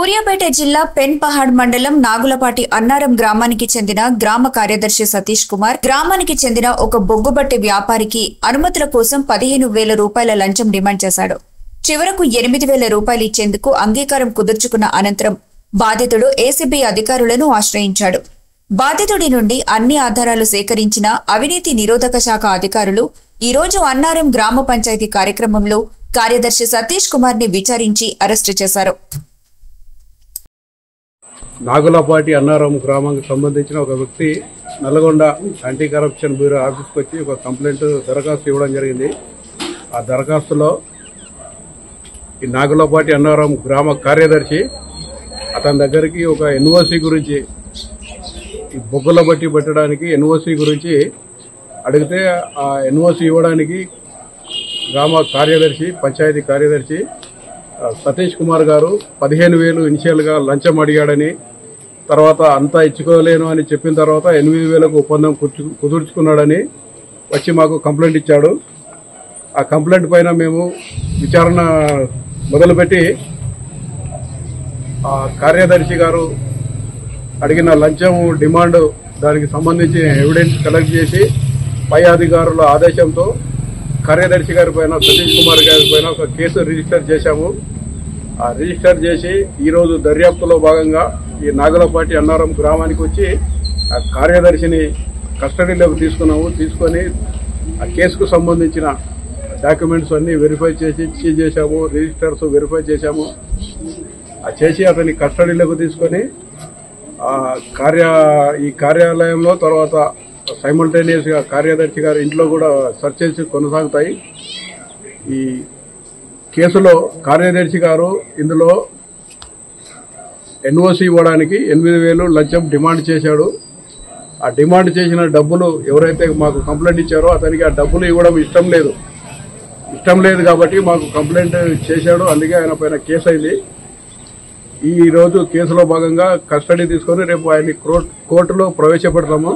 సూర్యాపేట జిల్లా పెన్పహాడ్ మండలం నాగులపాటి అన్నారం గ్రామానికి చెందిన గ్రామ కార్యదర్శి సతీష్ కుమార్ గ్రామానికి చెందిన ఒక బొగ్గుబట్టి వ్యాపారికి అనుమతుల కోసం 15,000 రూపాయల లంచం డిమాండ్ చేశాడు. చివరకు 8,000 రూపాయలు ఇచ్చేందుకు అంగీకారం కుదుర్చుకున్న అనంతరం బాధితుడు ఏసీబీ అధికారులను ఆశ్రయించాడు. బాధితుడి నుండి అన్ని ఆధారాలు సేకరించిన అవినీతి నిరోధక శాఖ అధికారులు ఈ రోజు అన్నారం గ్రామ పంచాయతీ కార్యక్రమంలో కార్యదర్శి సతీష్ కుమార్ ని విచారించి అరెస్టు చేశారు. నాగులపాటి అన్నారం గ్రామానికి సంబంధించిన ఒక వ్యక్తి నల్గొండ యాంటీ కరప్షన్ బ్యూరో ఆఫీస్కి వచ్చి ఒక కంప్లైంట్ దరఖాస్తు ఇవ్వడం జరిగింది. ఆ దరఖాస్తులో ఈ నాగులపాటి అన్నారం గ్రామ కార్యదర్శి అతని దగ్గరికి ఒక ఎన్ఓసి గురించి, ఈ బొగ్గుల బట్టి పెట్టడానికి ఎన్ఓసి గురించి అడిగితే ఆ ఎన్ఓసి ఇవ్వడానికి గ్రామ కార్యదర్శి, పంచాయతీ కార్యదర్శి సతీష్ కుమార్ గారు 15,000 ఇనిషియల్గా లంచం అడిగాడని, తర్వాత అంతా ఇచ్చుకోలేను అని చెప్పిన తర్వాత 8,000కు ఒప్పందం కుదుర్చుకున్నాడని వచ్చి మాకు కంప్లైంట్ ఇచ్చాడు. ఆ కంప్లైంట్ పైన మేము విచారణ మొదలుపెట్టి ఆ కార్యదర్శి గారు అడిగిన లంచం డిమాండ్ దానికి సంబంధించి ఎవిడెన్స్ కలెక్ట్ చేసి పై అధికారుల ఆదేశంతో కార్యదర్శి గారి పైన, సతీష్ కుమార్ గారి పైన ఒక కేసు రిజిస్టర్ చేశాము. ఆ రిజిస్టర్ చేసి ఈరోజు దర్యాప్తులో భాగంగా ఈ నాగులపాటి అన్నారం గ్రామానికి వచ్చి ఆ కార్యదర్శిని కస్టడీలోకి తీసుకొని ఆ కేసుకు సంబంధించిన డాక్యుమెంట్స్ అన్ని వెరిఫై చేసి సీజ్ చేశాము, రిజిస్టర్స్ వెరిఫై చేశాము. చేసి అతని కస్టడీలోకి తీసుకొని ఈ కార్యాలయంలో తర్వాత సైమల్టేనియస్ గా కార్యదర్శి గారి ఇంట్లో కూడా సెర్చెస్ కొనసాగుతాయి. ఈ కేసులో కార్యదర్శి గారు ఇందులో ఎన్ఓసి ఇవ్వడానికి 8,000 లంచం డిమాండ్ చేశాడు. ఆ డిమాండ్ చేసిన డబ్బులు ఎవరైతే మాకు కంప్లైంట్ ఇచ్చారో అతనికి ఆ డబ్బులు ఇవ్వడం ఇష్టం లేదు కాబట్టి మాకు కంప్లైంట్ చేశాడు. అందుకే ఆయన పైన కేసు అయింది. ఈ రోజు కేసులో భాగంగా కస్టడీ తీసుకొని రేపు ఆయన్ని కోర్టులో ప్రవేశపెడతాము.